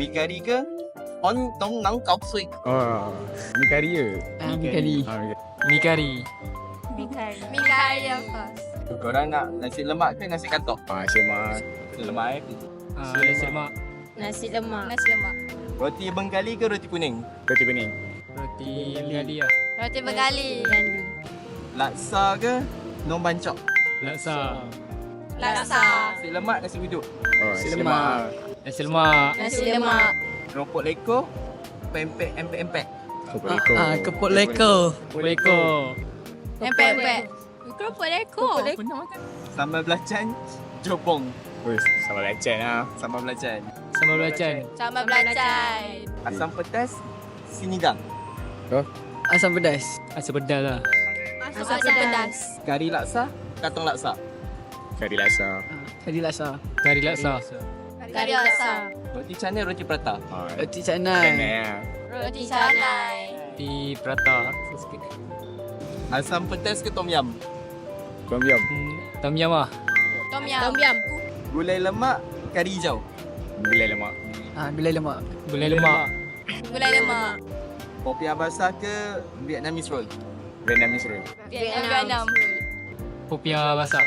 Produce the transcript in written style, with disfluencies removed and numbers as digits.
Mi kari ke? On tong nang kau sui. Oh, mi kari ke? Mi kari. Mi kari. Mi kari of course. Korang nak nasi lemak ke nasi katok? Semak. Lemak Nasi lemak. Nasi lemak. Roti Bengali ke roti kuning? Roti kuning. Roti Bengali lah. Roti Bengali. Laksa ke? Nong bancok. Laksa. Laksa. Nasi lemak, nasi uduk. Oh, Semak. Nasi lemak. Nasi lemak. Keropok leko. Pempek, empek-empek. Keput leko. Leko. Empek-empek. Keropok leko. Sambal belacan. Jopong. Wih, sama leceh lah. Sambal belacan. Sambal belacan. Sambal belacan. Asam pedas. Sinigang. Asam pedas. Asam pedas lah. Asam pedas. Kari laksa. Katong laksa. Kari laksa. Kari laksa. Kari laksa. Kari laksa. Roti canai, roti prata. Roti canai. Canai. Roti canai. Roti prata. Asam pedas ke tom yam? Tom yum. Tom yum lah. Tom yum. Gulai lemak. Kari hijau. Gulai lemak. Gulai lemak. Gulai lemak. Gulai lemak. Popiah basah ke Vietnamese roll? Vietnamese roll. Vietnam. Popiah basah.